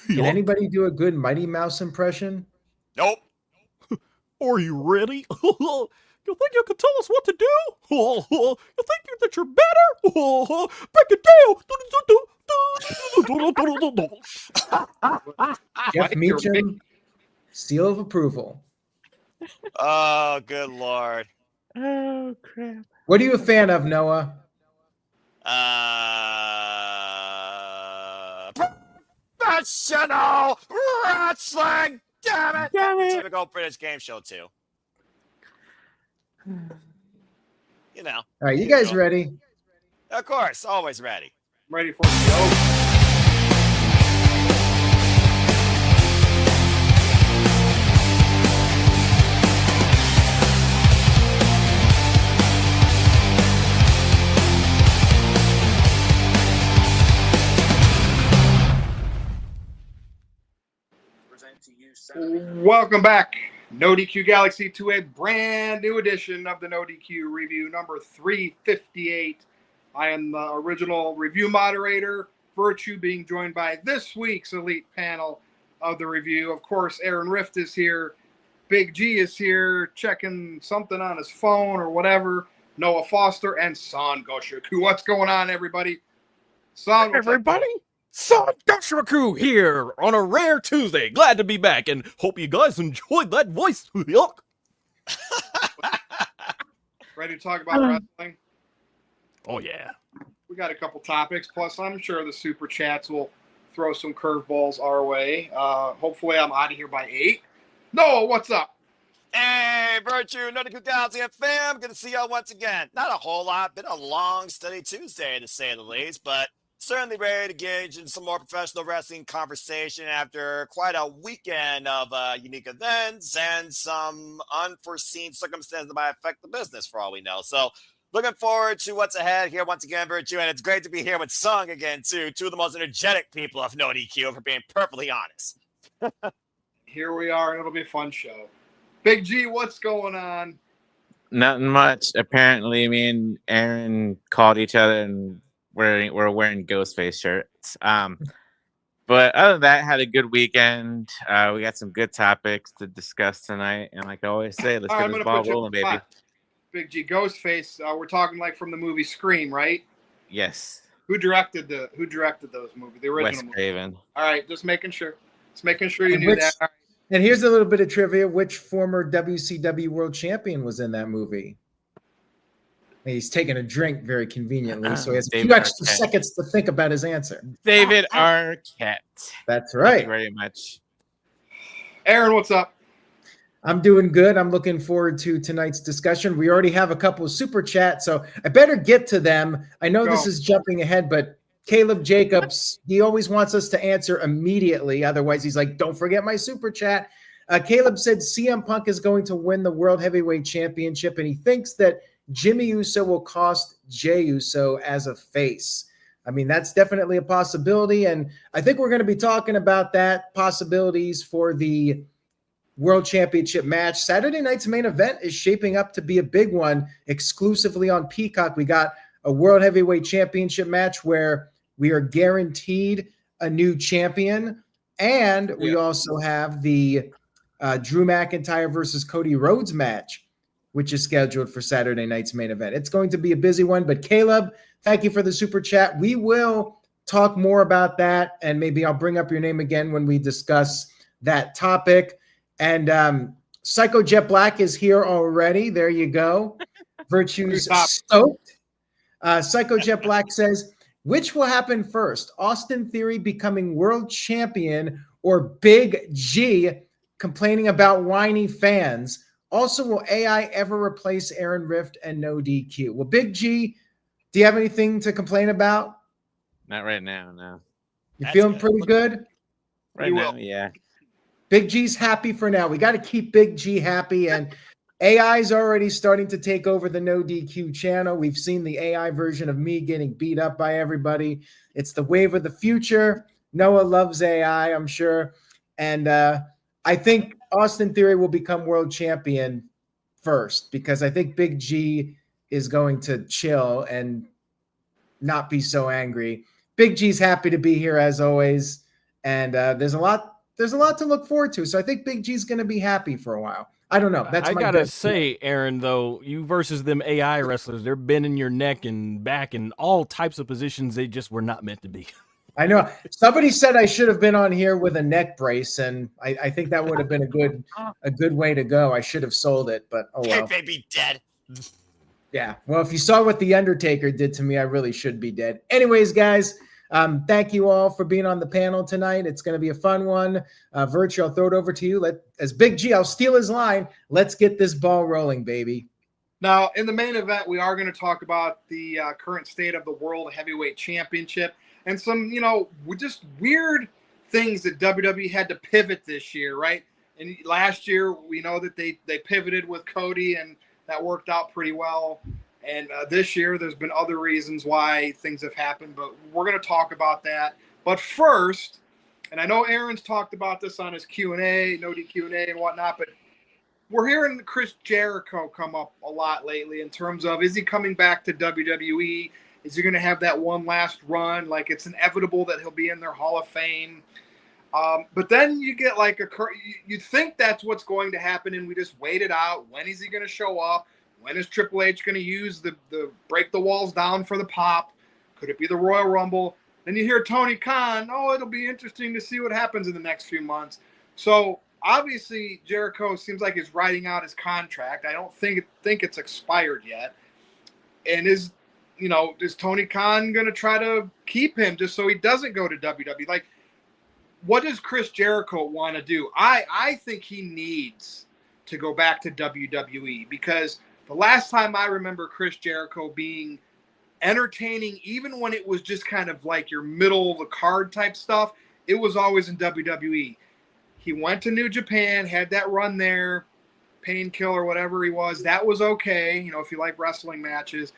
Can anybody do a good Mighty Mouse impression? Nope. Are you ready? You think you can tell us what to do? You think that you're better? Break it down. Jeff Meacham, seal of approval. Oh, good Lord. Oh, crap. What are you a fan of, Noah? Professional wrestling. Damn it. Damn it. Typical British game show too. You know. All right, you guys ready? Of course, always ready. Ready for the show. Welcome back, NoDQ Galaxy, to a brand new edition of the NoDQ review number 358. I am the original review moderator, Virtue, being joined by this week's elite panel of the review. Of course, Aaron Rift is here. Big G is here, checking something on his phone or whatever. Noah Foster and San Goshoku. What's going on, everybody? San, Everybody, Son Goshoku here on a rare Tuesday. Glad to be back and hope you guys enjoyed that voice. Yuck. ready to talk about wrestling? Oh, yeah. We got a couple topics, plus I'm sure the super chats will throw some curveballs our way. Hopefully I'm out of here by 8. Noah, what's up? Hey, Virtue, NoDQ Galaxy fam. Good to see y'all once again. Not a whole lot. Been a long, steady Tuesday, to say the least, but certainly ready to engage in some more professional wrestling conversation after quite a weekend of unique events and some unforeseen circumstances that might affect the business, for all we know. So, looking forward to what's ahead here once again, Virtue, and it's great to be here with Sung again, too. Two of the most energetic people of NoDQ, for being perfectly honest. Here we are, and it'll be a fun show. Big G, what's going on? Nothing much. Apparently, me and Aaron called each other and we're wearing Ghostface shirts. But other than that, had a good weekend. We got some good topics to discuss tonight, and like I always say, let's get this ball rolling, baby. Big G, Ghostface. We're talking like from the movie Scream, right? Yes. Who directed those movies? The original Wes movie. Craven. All right, just making sure. Just making sure you knew that. All right. And here's a little bit of trivia. Which former WCW world champion was in that movie? And he's taking a drink very conveniently, so he has a few extra seconds to think about his answer. David Arquette. That's right. Thank you very much. Aaron, what's up? I'm doing good. I'm looking forward to tonight's discussion. We already have a couple of super chats, so I better get to them. I know this is jumping ahead, but Caleb Jacobs, he always wants us to answer immediately. Otherwise, he's like, don't forget my super chat. Caleb said CM Punk is going to win the World Heavyweight Championship, and he thinks that Jimmy Uso will cost Jey Uso as a face. I mean, that's definitely a possibility, and I think we're going to be talking about that, possibilities for the World Championship match. Saturday night's main event is shaping up to be a big one, exclusively on Peacock. We got a World Heavyweight Championship match where we are guaranteed a new champion, and we also have the Drew McIntyre versus Cody Rhodes match, which is scheduled for Saturday night's main event. It's going to be a busy one, but Caleb, thank you for the super chat. We will talk more about that, and maybe I'll bring up your name again when we discuss that topic. And Psycho Jet Black is here already. There you go. Virtue's stoked. Psycho Jet Black says, which will happen first? Austin Theory becoming world champion or Big G complaining about whiny fans? Also, will AI ever replace Aaron Rift and NoDQ? Well, Big G, do you have anything to complain about? Not right now, no. You feeling pretty good? Right now, yeah. Big G's happy for now. We got to keep Big G happy, and AI is already starting to take over the NoDQ channel. We've seen the AI version of me getting beat up by everybody. It's the wave of the future. Noah loves AI, I'm sure. And I think Austin Theory will become world champion first, because I think Big G is going to chill and not be so angry. Big G's happy to be here as always. and there's a lot to look forward to. So I think Big G's going to be happy for a while. I don't know. That's I my gotta gut. say, Aaron, though, you versus them AI wrestlers, they're bending your neck and back in all types of positions they just were not meant to be. I know somebody said I should have been on here with a neck brace, and I think that would have been a good way to go. I should have sold it, but oh well. They be dead. Yeah. Well, if you saw what The Undertaker did to me, I really should be dead. Anyways, guys, thank you all for being on the panel tonight. It's going to be a fun one. Virtue, I'll throw it over to you. As Big G, I'll steal his line. Let's get this ball rolling, baby. Now, in the main event, we are going to talk about the current state of the World Heavyweight Championship and some, just weird things that WWE had to pivot this year, right? And last year, we know that they pivoted with Cody, and that worked out pretty well. And this year, there's been other reasons why things have happened, but we're going to talk about that. But first, and I know Aaron's talked about this on his Q&A, NoDQ Q&A and whatnot, but we're hearing Chris Jericho come up a lot lately in terms of, is he coming back to WWE? Is he going to have that one last run? Like, it's inevitable that he'll be in their Hall of Fame. But then you get you think that's what's going to happen, and we just wait it out. When is he going to show up? When is Triple H going to use the break the walls down for the pop? Could it be the Royal Rumble? Then you hear Tony Khan, it'll be interesting to see what happens in the next few months. So obviously Jericho seems like he's writing out his contract. I don't think it's expired yet. And is Tony Khan going to try to keep him just so he doesn't go to WWE? Like, what does Chris Jericho want to do? I think he needs to go back to WWE, because the last time I remember Chris Jericho being entertaining, even when it was just kind of like your middle of the card type stuff, it was always in WWE. He went to New Japan, had that run there, Painkiller, whatever he was. That was okay, if you like wrestling matches.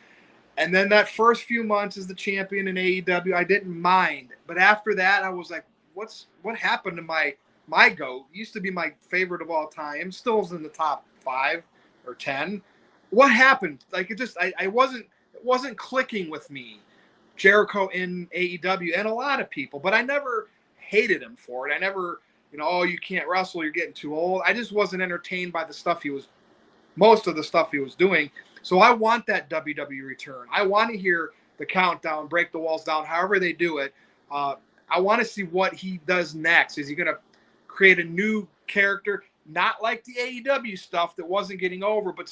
And then that first few months as the champion in AEW, I didn't mind. But after that, I was like, what happened to my GOAT? Used to be my favorite of all time. Still is in the top 5 or 10. What happened? Like, it wasn't clicking with me. Jericho in AEW and a lot of people, but I never hated him for it. I never, you can't wrestle, you're getting too old. I just wasn't entertained by most of the stuff he was doing. So I want that WWE return. I want to hear the countdown, break the walls down, however they do it. I want to see what he does next. Is he going to create a new character? Not like the AEW stuff that wasn't getting over, but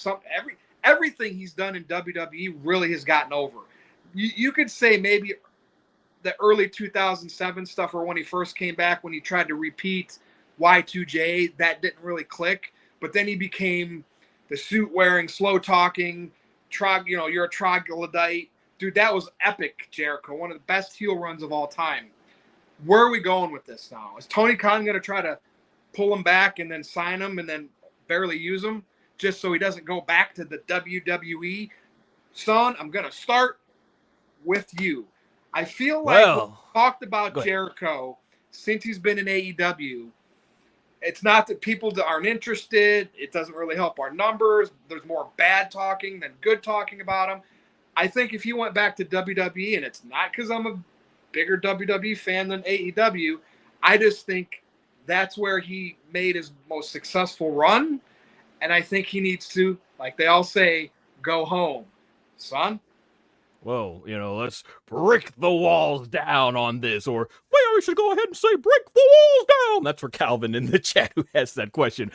everything he's done in WWE really has gotten over. You could say maybe the early 2007 stuff, or when he first came back, when he tried to repeat Y2J, that didn't really click. But then he became the suit-wearing, slow-talking, you're a troglodyte. Dude, that was epic, Jericho. One of the best heel runs of all time. Where are we going with this now? Is Tony Khan going to try to pull him back and then sign him and then barely use him just so he doesn't go back to the WWE? Son, I'm going to start with you. I feel like we talked about Jericho since he's been in AEW. It's not that people aren't interested. It doesn't really help our numbers. There's more bad talking than good talking about him. I think if he went back to WWE, and it's not because I'm a bigger WWE fan than AEW, I just think that's where he made his most successful run. And I think he needs to, like they all say, go home. Son? Well, let's break the walls down on this, or maybe we should go ahead and say break the walls down. That's for Calvin in the chat who asked that question.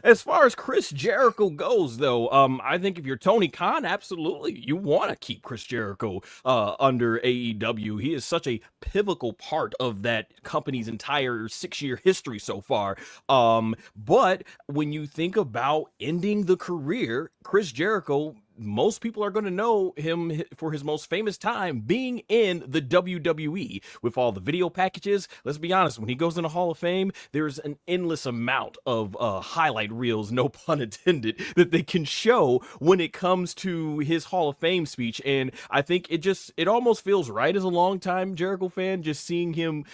As far as Chris Jericho goes, though, I think if you're Tony Khan, absolutely, you want to keep Chris Jericho under AEW. He is such a pivotal part of that company's entire 6-year history so far. But when you think about ending the career, Chris Jericho, most people are going to know him for his most famous time being in the WWE with all the video packages. Let's be honest, when he goes in the Hall of Fame, there's an endless amount of highlight reels, no pun intended, that they can show when it comes to his Hall of Fame speech. And I think it almost feels right as a longtime Jericho fan, just seeing him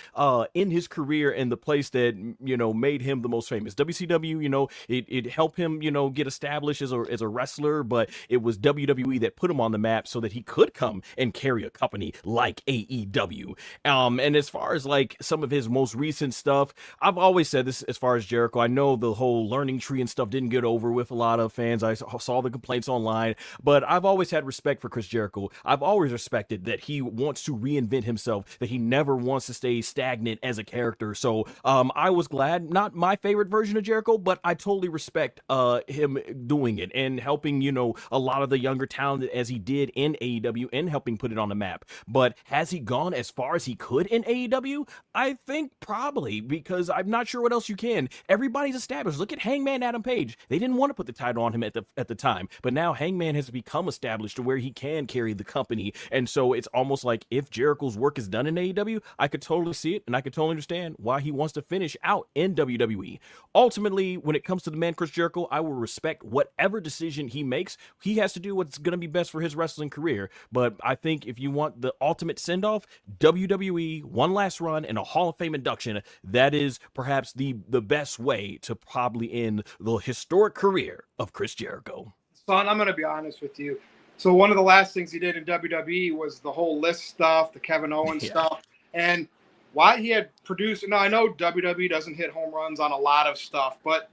in his career and the place that, made him the most famous. WCW, it helped him, get established as a wrestler, but it was was WWE that put him on the map so that he could come and carry a company like AEW. And as far as like some of his most recent stuff, I've always said this as far as Jericho. I know the whole learning tree and stuff didn't get over with a lot of fans. I saw the complaints online, but I've always had respect for Chris Jericho. I've always respected that he wants to reinvent himself, that he never wants to stay stagnant as a character. So I was glad, not my favorite version of Jericho, but I totally respect him doing it and helping, you know, a lot of the younger talent as he did in AEW and helping put it on the map. But has he gone as far as he could in AEW? I think probably, because I'm not sure what else you can. Everybody's established. Look at Hangman Adam Page. They didn't want to put the title on him at the time, but now Hangman has become established to where he can carry the company. And so it's almost like if Jericho's work is done in AEW, I could totally see it, and I could totally understand why he wants to finish out in WWE. Ultimately, when it comes to the man Chris Jericho, I will respect whatever decision he makes. He has to do what's going to be best for his wrestling career. But I think if you want the ultimate send-off, WWE, one last run, and a Hall of Fame induction, that is perhaps the best way to probably end the historic career of Chris Jericho. Son, I'm going to be honest with you. So one of the last things he did in WWE was the whole list stuff, the Kevin Owens stuff. And why he had produced, now I know WWE doesn't hit home runs on a lot of stuff, but,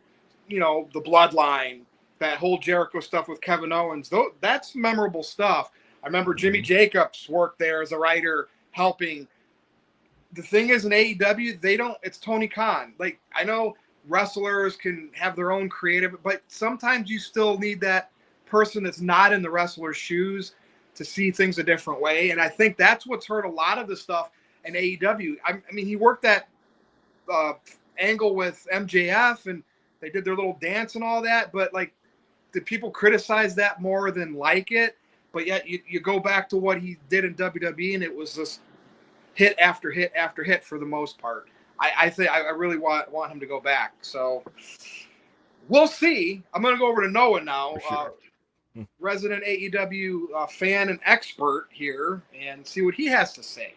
you know, the Bloodline, that whole Jericho stuff with Kevin Owens, that's memorable stuff. I remember Jimmy Jacobs worked there as a writer helping. The thing is, in AEW, it's Tony Khan. Like, I know wrestlers can have their own creative, but sometimes you still need that person that's not in the wrestler's shoes to see things a different way. And I think that's what's hurt a lot of the stuff in AEW. I mean, he worked that angle with MJF, and they did their little dance and all that, but like, did people criticize that more than like it? But yet you go back to what he did in WWE, and it was just hit after hit after hit for the most part. I think I really want him to go back. So we'll see. I'm going to go over to Noah now, resident AEW fan and expert here, and see what he has to say.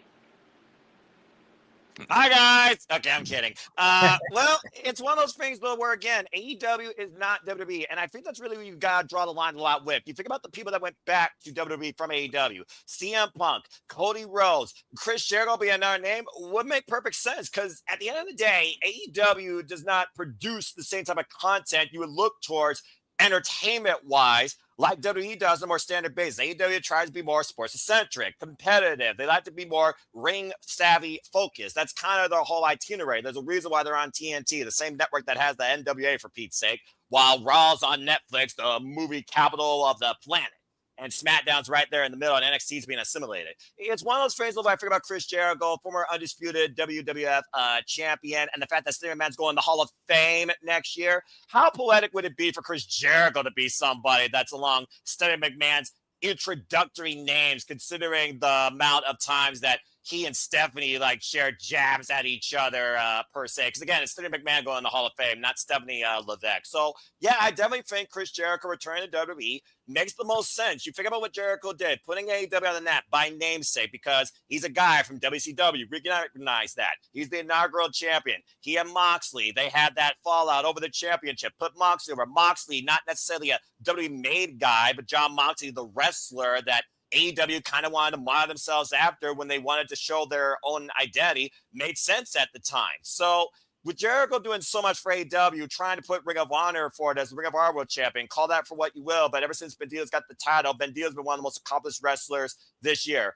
Hi, guys. Okay, I'm kidding. Well, it's one of those things, though, where, again, AEW is not WWE. And I think that's really where you got to draw the line a lot with. You think about the people that went back to WWE from AEW. CM Punk, Cody Rhodes, Chris Jericho being another name would make perfect sense, because at the end of the day, AEW does not produce the same type of content you would look towards entertainment-wise like WWE does on a more standard basis. AEW tries to be more sports-centric, competitive. They like to be more ring-savvy focused. That's kind of their whole itinerary. There's a reason why they're on TNT, the same network that has the NWA, for Pete's sake, while Raw's on Netflix, the movie capital of the planet. And SmackDown's right there in the middle, and NXT's being assimilated. It's one of those phrases where I figure about Chris Jericho, former undisputed WWF champion, and the fact that Sting McMahon's going to the Hall of Fame next year. How poetic would it be for Chris Jericho to be somebody that's along Sting McMahon's introductory names, considering the amount of times that he and Stephanie like shared jabs at each other per se. Because again, it's Stephanie McMahon going to the Hall of Fame, not Stephanie Levesque. So yeah, I definitely think Chris Jericho returning to WWE makes the most sense. You think about what Jericho did, putting AEW on the map by namesake, because he's a guy from WCW. We can recognize that. He's the inaugural champion. He and Moxley, they had that fallout over the championship. Put Moxley over. Moxley, not necessarily a WWE made guy, but John Moxley, the wrestler that AEW kind of wanted to model themselves after when they wanted to show their own identity, made sense at the time. So with Jericho doing so much for AEW, trying to put Ring of Honor for it as the Ring of Honor World Champion, call that for what you will, but ever since Bandido's got the title, Bandido's been one of the most accomplished wrestlers this year.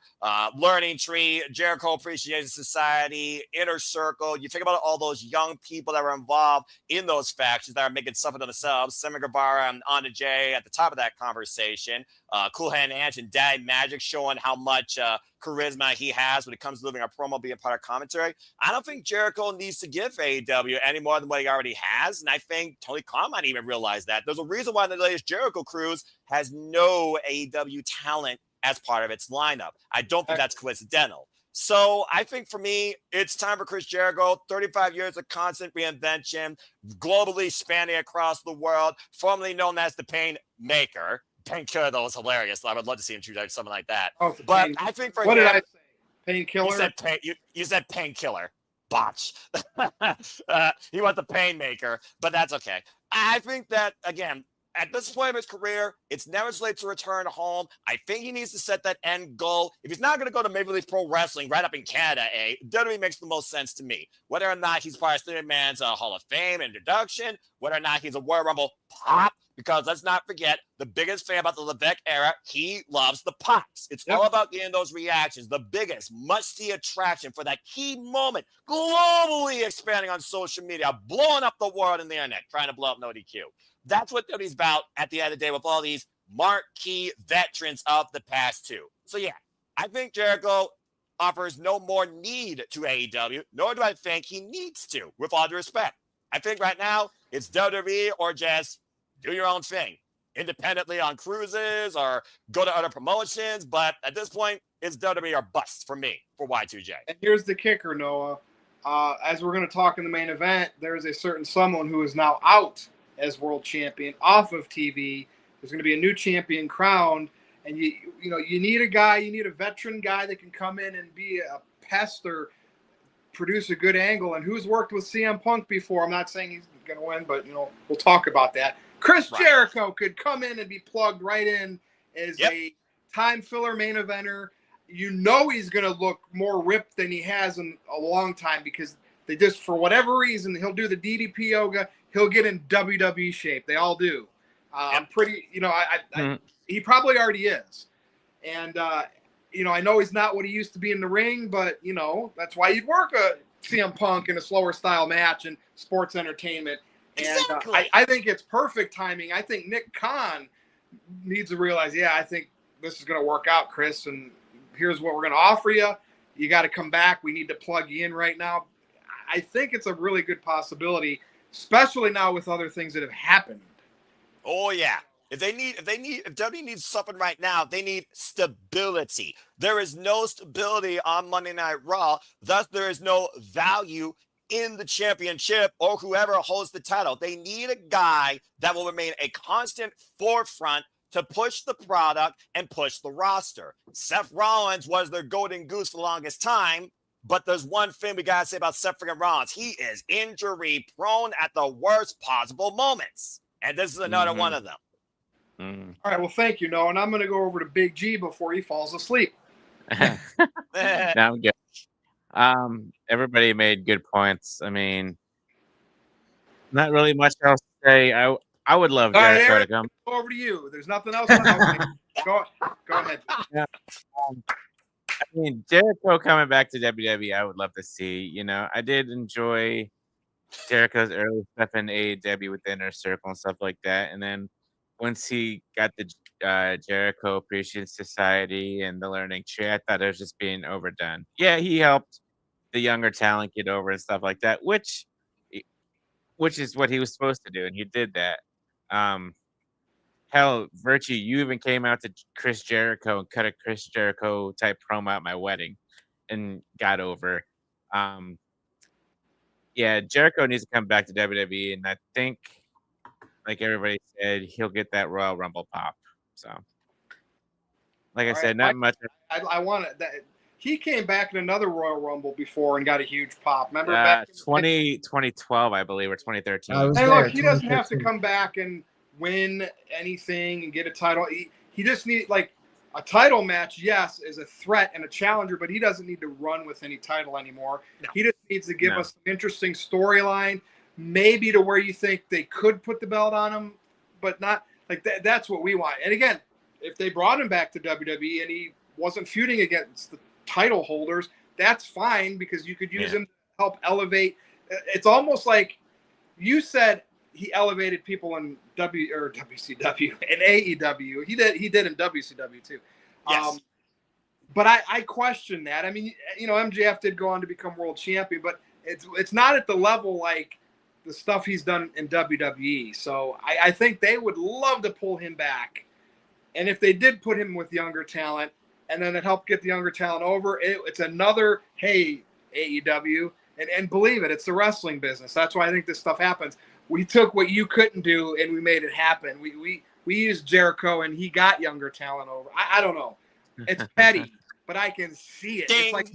Learning Tree, Jericho Appreciation Society, Inner Circle. You think about all those young people that were involved in those factions that are making something of themselves. Sammy Guevara and Anna Jay at the top of that conversation. Cool Hand Ange and Daddy Magic showing how much charisma he has when it comes to living a promo, being part of commentary. I don't think Jericho needs to give AEW any more than what he already has, and I think Tony Khan might even realize that. There's a reason why the latest Jericho Cruise has no AEW talent as part of its lineup. I don't think that's coincidental. So I think for me, it's time for Chris Jericho. 35 years of constant reinvention, globally spanning across the world, formerly known as the Pain Maker. Painkiller, though, was hilarious. I would love to see him do something like that. Oh, but I think for what him, did I say? Painkiller? You said painkiller. Botch. You want the pain maker, but that's okay. I think that, again, at this point of his career, it's never too late to return home. I think he needs to set that end goal. If he's not going to go to Maple Leaf Pro Wrestling right up in Canada, WWE makes the most sense to me. Whether or not he's part of Steven Man's Hall of Fame introduction, whether or not he's a Royal Rumble pop, because let's not forget, the biggest fan about the Levesque era, he loves the pops. It's all about getting those reactions. The biggest must-see attraction for that key moment, globally expanding on social media, blowing up the world and the internet, trying to blow up NoDQ. That's what WWE's about at the end of the day with all these marquee veterans of the past two. So yeah, I think Jericho offers no more need to AEW, nor do I think he needs to, with all due respect. I think right now it's WWE or just do your own thing independently on cruises or go to other promotions. But at this point, it's WWE or bust for me for Y2J. And here's the kicker, Noah. As we're going to talk in the main event, there is a certain someone who is now out as world champion off of TV. There's going to be a new champion crowned. And you need a guy, you need a veteran guy that can come in and be a pest or produce a good angle. And who's worked with CM Punk before? I'm not saying he's going to win, but we'll talk about that. Chris Jericho could come in and be plugged right in as a time filler main eventer. He's going to look more ripped than he has in a long time because they just, for whatever reason, he'll do the DDP yoga. He'll get in WWE shape. They all do. I'm pretty, he probably already is. And, I know he's not what he used to be in the ring, but, that's why you'd work a CM Punk in a slower style match and sports entertainment. Exactly. And I think it's perfect timing. I think Nick Khan needs to realize, I think this is going to work out, Chris, and here's what we're going to offer you. You got to come back. We need to plug you in right now. I think it's a really good possibility, especially now with other things that have happened. Oh, yeah. If WWE needs something right now, they need stability. There is no stability on Monday Night Raw. Thus, there is no value in the championship or whoever holds the title. They need a guy that will remain a constant forefront to push the product and push the roster. Seth Rollins was their golden goose for the longest time, but there's one thing we got to say about Seth freaking Rollins. He is injury prone at the worst possible moments. And this is another one of them. All right, well, thank you, Noah. And I'm going to go over to Big G before he falls asleep. No, I'm good. Everybody made good points. I mean, not really much else to say. I would love Jericho to come. Over to you. There's nothing else. Go ahead. Yeah. I mean, Jericho coming back to WWE, I would love to see. I did enjoy Jericho's early stuff in AEW with the Inner Circle and stuff like that. And then once he got the Jericho Appreciation Society and the Learning Tree, I thought it was just being overdone. Yeah, he helped the younger talent get over and stuff like that, which is what he was supposed to do, and he did that. Hell, Virtue, you even came out to Chris Jericho and cut a Chris Jericho type promo at my wedding and got over. Yeah, Jericho needs to come back to WWE, and I think, like everybody said, he'll get that Royal Rumble pop. So, like I said, not much. I want it. He came back in another Royal Rumble before and got a huge pop. Remember back in 2012, I believe, or 2013. Hey, look, he doesn't have to come back and win anything and get a title. He just needs, like, a title match, yes, is a threat and a challenger, but he doesn't need to run with any title anymore. No. He just needs to give us an interesting storyline, maybe to where you think they could put the belt on him, but not like that. That's what we want. And again, if they brought him back to WWE and he wasn't feuding against the title holders, that's fine, because you could use him to help elevate. It's almost like you said he elevated people in WCW and AEW. He did in WCW too. Yes. But I question that. I mean, MJF did go on to become world champion, but it's not at the level like the stuff he's done in WWE. So I think they would love to pull him back. And if they did put him with younger talent, and then it helped get the younger talent over, it's another, hey, AEW. And believe it, it's the wrestling business. That's why I think this stuff happens. We took what you couldn't do, and we made it happen. We used Jericho, and he got younger talent over. I don't know. It's petty, but I can see it. Ding. It's like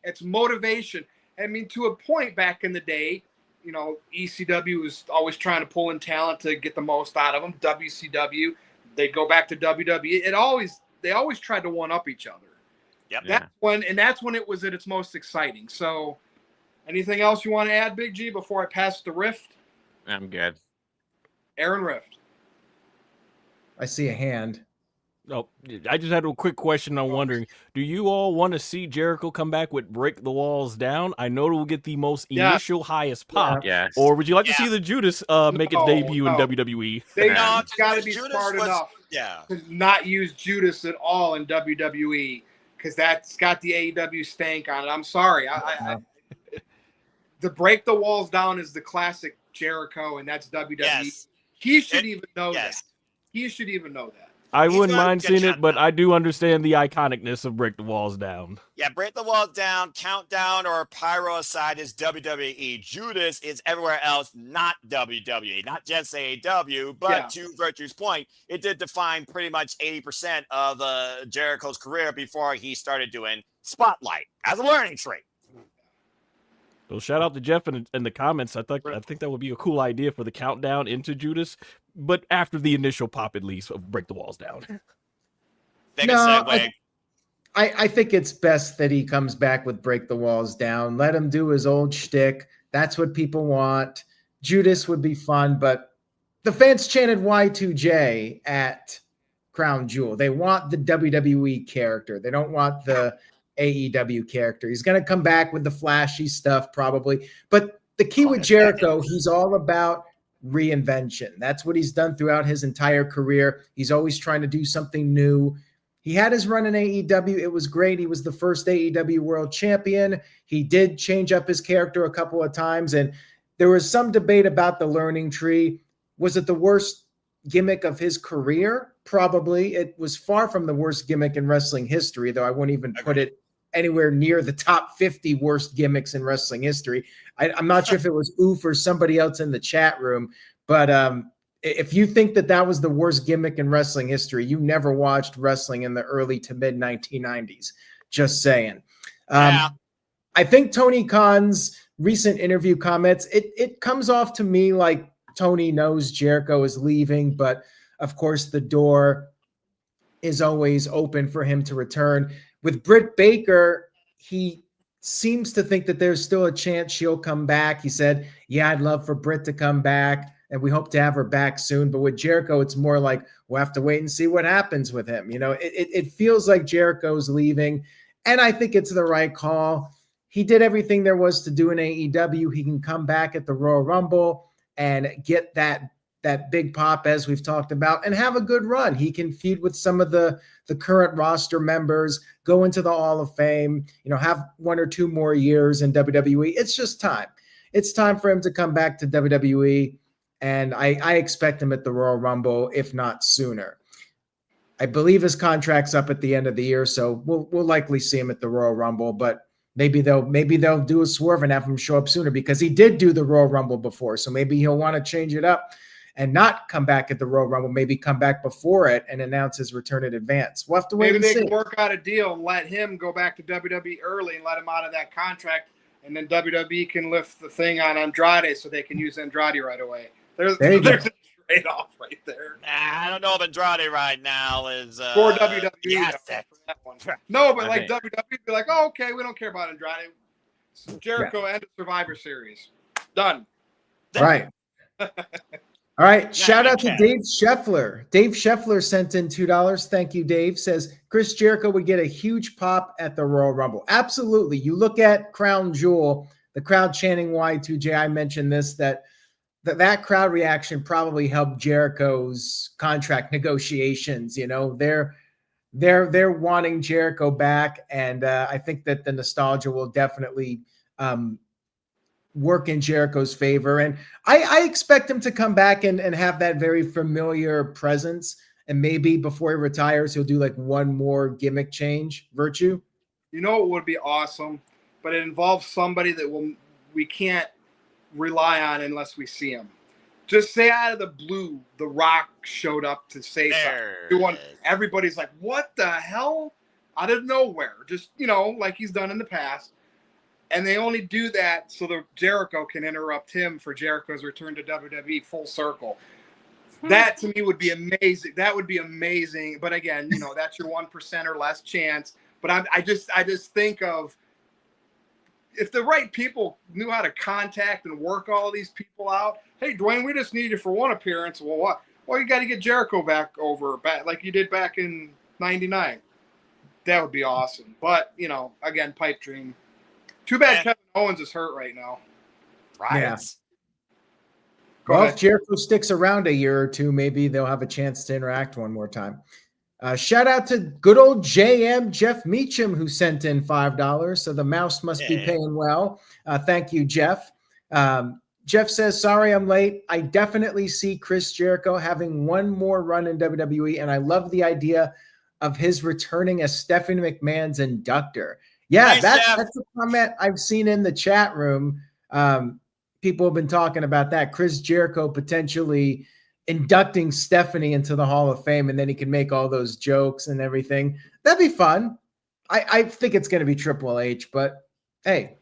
it's motivation. I mean, to a point back in the day, ECW was always trying to pull in talent to get the most out of them. WCW, they go back to WWE. They always tried to one up each other. Yep. That's when it was at its most exciting. So, anything else you want to add, Big G, before I pass the Rift? I'm good. Aaron Rift. I see a hand. Oh, I just had a quick question. I'm wondering, do you all want to see Jericho come back with Break the Walls Down? I know it will get the most initial highest pop. Yes. Or would you like to see the Judas make its debut in WWE? They No, got to be Judas smart enough Yeah. to not use Judas at all in WWE because that's got the AEW stank on it. I'm sorry. The Break the Walls Down is the classic Jericho, and that's WWE. Yes. He should even know yes. that. He should even know that. I He's wouldn't gonna mind get seeing shut it, but down. I do understand the iconicness of Break the Walls Down. Yeah, Break the Walls Down, Countdown, or Pyro aside is WWE. Judas is everywhere else, not WWE, not just AEW, but to Virtue's point, it did define pretty much 80% of Jericho's career before he started doing Spotlight as a learning tree. So shout out to Jeff in the comments. I think that would be a cool idea for the countdown into Judas, but after the initial pop at least of Break the Walls Down. Segue. I think it's best that he comes back with Break the Walls Down. Let him do his old shtick. That's what people want. Judas would be fun, but the fans chanted Y2J at Crown Jewel. They want the WWE character. They don't want the AEW character. He's going to come back with the flashy stuff probably. But the key with Jericho, he's all about reinvention. That's what he's done throughout his entire career. He's always trying to do something new. He had his run in AEW. It was great. He was the first AEW world champion. He did change up his character a couple of times. And there was some debate about the learning tree. Was it the worst gimmick of his career? Probably. It was far from the worst gimmick in wrestling history, though I wouldn't even put it anywhere near the top 50 worst gimmicks in wrestling history. I'm not sure if it was Oof or somebody else in the chat room, but if you think that was the worst gimmick in wrestling history, you never watched wrestling in the early to mid 1990s. Just saying. I think Tony Khan's recent interview comments, it comes off to me like Tony knows Jericho is leaving, but of course the door is always open for him to return. With Britt Baker, he seems to think that there's still a chance she'll come back. He said, yeah, I'd love for Britt to come back, and we hope to have her back soon. But with Jericho, it's more like we'll have to wait and see what happens with him. It feels like Jericho's leaving, and I think it's the right call. He did everything there was to do in AEW. He can come back at the Royal Rumble and get that big pop, as we've talked about, and have a good run. He can feud with some of the current roster members, go into the Hall of Fame, have 1 or 2 more years in WWE. It's just time. It's time for him to come back to WWE, and I expect him at the Royal Rumble, if not sooner. I believe his contract's up at the end of the year, so we'll likely see him at the Royal Rumble, but maybe they'll do a swerve and have him show up sooner, because he did do the Royal Rumble before, so maybe he'll want to change it up and not come back at the Royal Rumble, maybe come back before it and announce his return in advance. We'll have to wait and see. Maybe they can work out a deal and let him go back to WWE early and let him out of that contract, and then WWE can lift the thing on Andrade so they can use Andrade right away. There's a trade-off right there. I don't know if Andrade right now is for WWE. Yes, for that one. No, but like WWE be like, oh, okay, we don't care about Andrade. Jericho and Survivor Series. Done. Right. All right. Shout out to Dave Scheffler. Dave Scheffler sent in $2. Thank you, Dave. Says Chris Jericho would get a huge pop at the Royal Rumble. Absolutely. You look at Crown Jewel, the crowd chanting Y2J. I mentioned this, that crowd reaction probably helped Jericho's contract negotiations. They're wanting Jericho back, and I think that the nostalgia will definitely work in Jericho's favor. And I expect him to come back and have that very familiar presence. And maybe before he retires, he'll do like one more gimmick change. Virtue? It would be awesome, but it involves somebody that we can't rely on unless we see him. Just say out of the blue, The Rock showed up to say something. Everybody's like, what the hell? Out of nowhere. Just, like he's done in the past. And they only do that so that Jericho can interrupt him for Jericho's return to WWE full circle. That to me would be amazing. That would be amazing. But again, that's your 1% or less chance. But I just think of, if the right people knew how to contact and work all these people out. Hey, Dwayne, we just need you for one appearance. Well, what? Well, you got to get Jericho back like you did back in '99. That would be awesome. But again, pipe dream. Too bad Kevin Owens is hurt right now. Right. Yeah. Well, if Jericho sticks around a year or two, maybe they'll have a chance to interact one more time. Shout out to good old JM Jeff Meacham, who sent in $5. So the mouse must be paying well. Thank you, Jeff. Jeff says, sorry I'm late. I definitely see Chris Jericho having one more run in WWE, and I love the idea of his returning as Stephanie McMahon's inductor. Yeah, nice, that's a comment I've seen in the chat room. People have been talking about that. Chris Jericho potentially inducting Stephanie into the Hall of Fame, and then he can make all those jokes and everything. That'd be fun. I think it's going to be Triple H, but hey,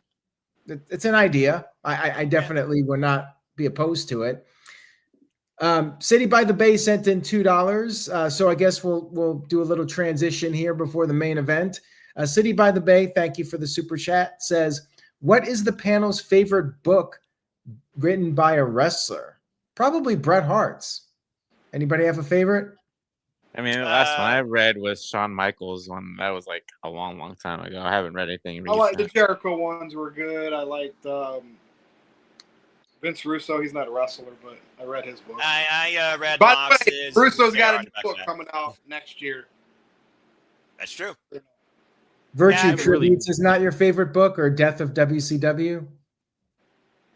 it's an idea. I definitely would not be opposed to it. City by the Bay sent in $2. So I guess we'll do a little transition here before the main event. City by the Bay, thank you for the super chat, says, what is the panel's favorite book written by a wrestler? Probably Bret Hart's. Anybody have a favorite? I mean, the last one I read was Shawn Michaels one. That was like a long, long time ago. I haven't read anything recent. I like the Jericho ones were good. I liked Vince Russo. He's not a wrestler, but I read his book. I read By the way, Mox's. Russo's got a new book coming out next year. That's true. Virtue Tributes is not your favorite book, or Death of WCW?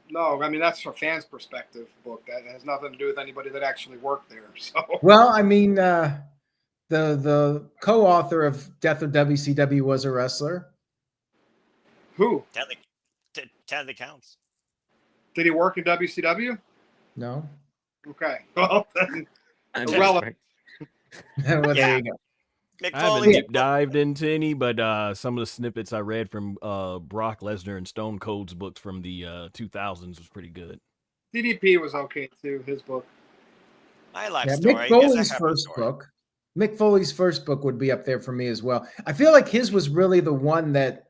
No, I mean, that's from fans' perspective book. That has nothing to do with anybody that actually worked there. So, well, I mean, the co-author of Death of WCW was a wrestler. Who? Technically counts. Did he work in WCW? No. Okay. Well, then, irrelevant. Well, there you go. I haven't deep dived into any, but some of the snippets I read from Brock Lesnar and Stone Cold's books from the 2000s was pretty good. DDP was okay too. His book. My life story. Mick Foley's first book would be up there for me as well. I feel like his was really the one that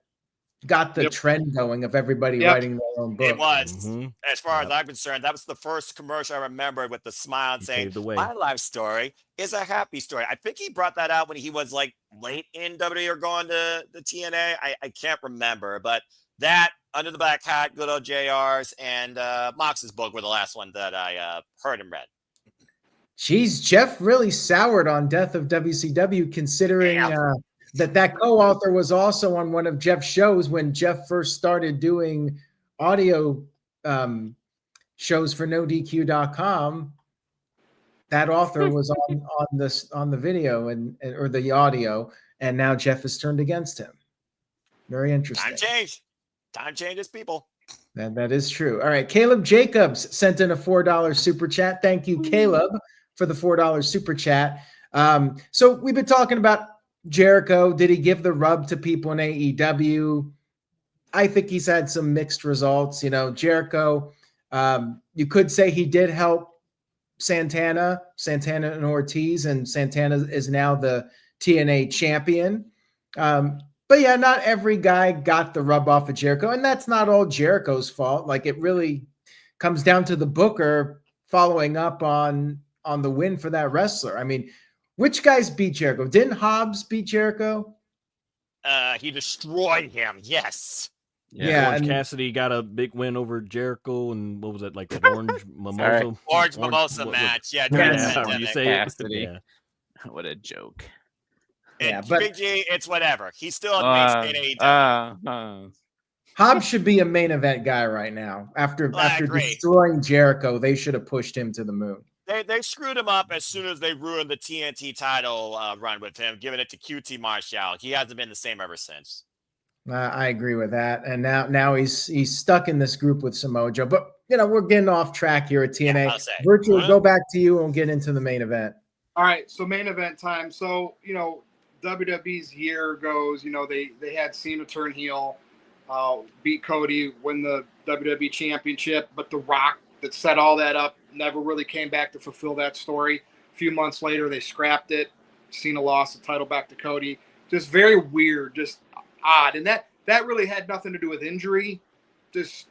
got the trend going of everybody writing their own book. It was. As far as I'm concerned, that was the first commercial I remembered with the smile and saying, my life story is a happy story. I think he brought that out when he was like late in WWE or going to the TNA. I can't remember, but that, Under the Black Hat, good old JR's, and Mox's book were the last one that I heard and read. Jeez, Jeff really soured on Death of WCW, considering that co-author was also on one of Jeff's shows when Jeff first started doing audio shows for NoDQ.com. That author was on the video or the audio, and now Jeff has turned against him. Very interesting. Time changes people. That is true. All right, Caleb Jacobs sent in a $4 super chat. Thank you, Caleb, for the $4 super chat. So we've been talking about Jericho. Did he give the rub to people in AEW? I think he's had some mixed results. Jericho, you could say he did help Santana and Ortiz, and Santana is now the TNA champion. But yeah, not every guy got the rub off of Jericho, and that's not all Jericho's fault. Like, it really comes down to the booker following up on the win for that wrestler. I mean, which guys beat Jericho? Didn't Hobbs beat Jericho? He destroyed him. Yes. Yeah. Orange Cassidy got a big win over Jericho, and what was it, like the Orange Mimosa? Orange Mimosa match. Yeah. You say Cassidy. What a joke. But Big G, it's whatever. He's still at main AEW. Hobbs should be a main event guy right now. After destroying Jericho, they should have pushed him to the moon. They screwed him up as soon as they ruined the TNT title run with him, giving it to QT Marshall. He hasn't been the same ever since. I agree with that. And now he's stuck in this group with Samoa Joe. But we're getting off track here at TNA. Yeah, Virtual, go back to you and we'll get into the main event. All right, so main event time. So WWE's year goes. They had Cena turn heel. beat Cody, win the WWE Championship, but The Rock that set all that up never really came back to fulfill that story. A few months later, they scrapped it. Cena lost the title back to Cody. Just very weird, just odd. And that really had nothing to do with injury, just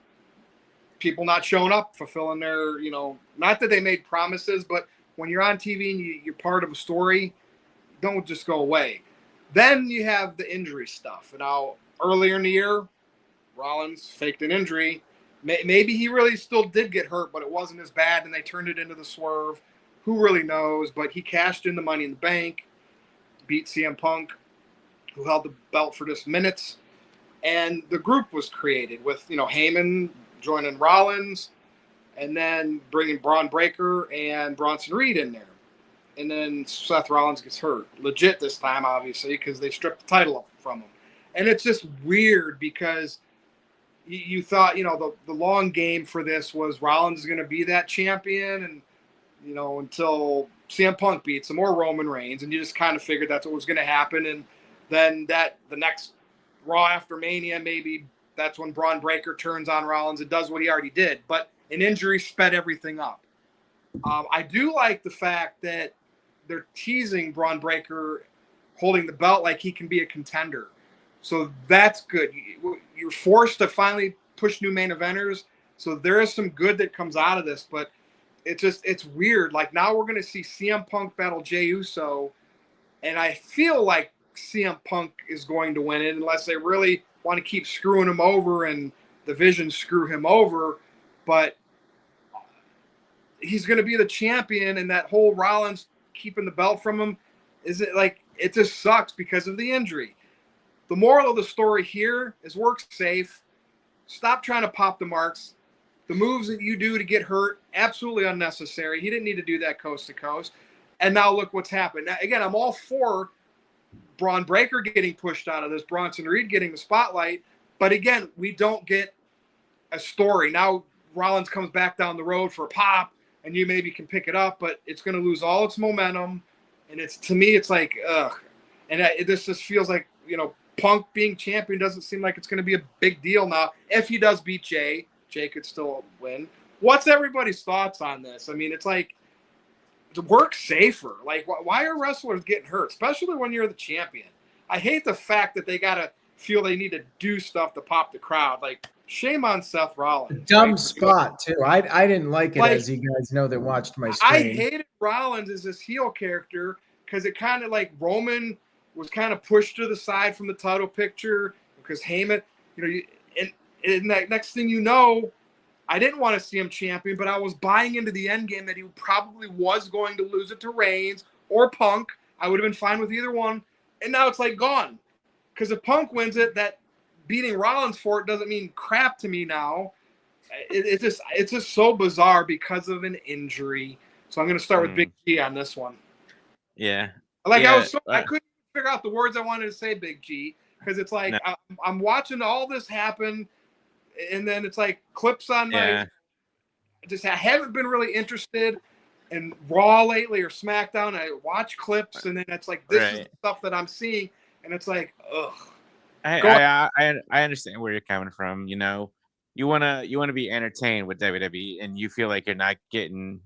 people not showing up, fulfilling their, not that they made promises, but when you're on TV and you're part of a story, don't just go away. Then you have the injury stuff. Now, earlier in the year, Rollins faked an injury. Maybe he really still did get hurt, but it wasn't as bad, and they turned it into the swerve. Who really knows? But he cashed in the Money in the Bank, beat CM Punk, who held the belt for just minutes. And the group was created with, Heyman joining Rollins, and then bringing Braun Breaker and Bronson Reed in there. And then Seth Rollins gets hurt. Legit this time, obviously, because they stripped the title up from him. And it's just weird because you thought, the long game for this was Rollins is going to be that champion and, until CM Punk beats him or Roman Reigns. And you just kind of figured that's what was going to happen. And then the next Raw after Mania, maybe that's when Braun Breaker turns on Rollins and does what he already did. But an injury sped everything up. I do like the fact that they're teasing Braun Breaker holding the belt like he can be a contender. So that's good. You're forced to finally push new main eventers. So there is some good that comes out of this, but it's weird. Like now we're going to see CM Punk battle Jey Uso. And I feel like CM Punk is going to win it unless they really want to keep screwing him over and the Vision screw him over. But he's going to be the champion, and that whole Rollins keeping the belt from him, it just sucks because of the injury. The moral of the story here is work safe. Stop trying to pop the marks. The moves that you do to get hurt, absolutely unnecessary. He didn't need to do that coast to coast. And now look what's happened. Now, again, I'm all for Braun Breaker getting pushed out of this, Bronson Reed getting the spotlight. But again, we don't get a story. Now Rollins comes back down the road for a pop, and you maybe can pick it up, but it's going to lose all its momentum. And to me, it's like, ugh. And this just feels like, Punk being champion doesn't seem like it's going to be a big deal now. If he does beat Jey could still win. What's everybody's thoughts on this? I mean, it's like, work safer. Like, why are wrestlers getting hurt, especially when you're the champion? I hate the fact that they got to feel they need to do stuff to pop the crowd. Like, shame on Seth Rollins. Dumb spot, too. I didn't like it, as you guys know that watched my stream. I hated Rollins as this heel character because it kind of like Roman was kind of pushed to the side from the title picture because Heyman, and that next thing you know, I didn't want to see him champion, but I was buying into the end game that he probably was going to lose it to Reigns or Punk. I would have been fine with either one. And now it's like gone. Because if Punk wins it, that beating Rollins for it doesn't mean crap to me now. It's just so bizarre because of an injury. So I'm going to start with Big G on this one. Yeah. I couldn't figure out the words I wanted to say, Big G, because it's like I'm watching all this happen, and then it's like clips on my. I haven't been really interested in Raw lately or SmackDown. I watch clips, and then it's like this is the stuff that I'm seeing, and it's like, ugh. I understand where you're coming from. You wanna be entertained with WWE, and you feel like you're not getting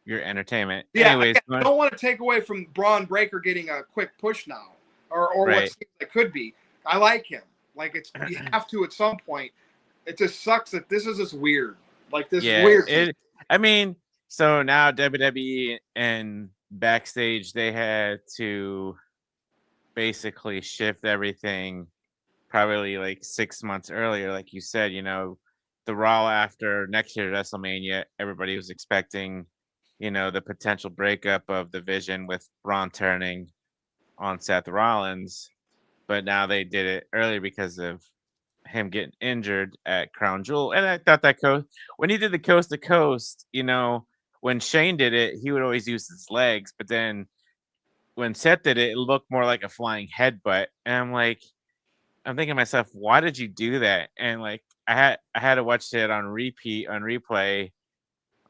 your entertainment. Yeah, anyways, I don't want to take away from Braun Breaker getting a quick push now, or what seems like could be. I like him. Like you have to at some point. It just sucks that this is just weird. Like this weird. So now WWE and backstage they had to basically shift everything probably like 6 months earlier, like you said. The Raw after next year WrestleMania, everybody was expecting the potential breakup of the Vision with Braun turning on Seth Rollins, but now they did it earlier because of him getting injured at Crown Jewel. And I thought that when he did the coast to coast, when Shane did it, he would always use his legs, but then when Seth did it, it looked more like a flying headbutt. And I'm thinking to myself, why did you do that? And like I had to watch it on replay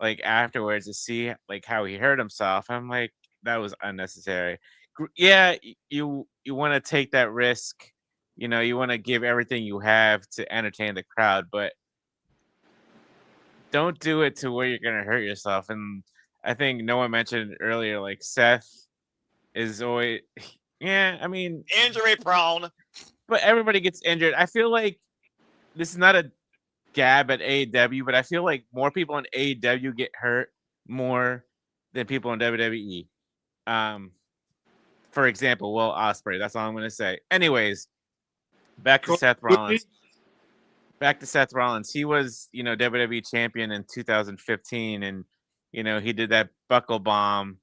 like afterwards to see like how he hurt himself. I'm like, that was unnecessary. Yeah, you want to take that risk you want to give everything you have to entertain the crowd, but don't do it to where you're going to hurt yourself. And I think Noah mentioned earlier, like Seth is always, yeah, I mean, Injury prone. but everybody gets injured. I feel like this is not a gab at AEW, but I feel like more people in AEW get hurt more than people in WWE. For example, Will Ospreay. That's all I'm going to say. Anyways, back to Seth Rollins. He was, WWE champion in 2015, and he did that buckle bomb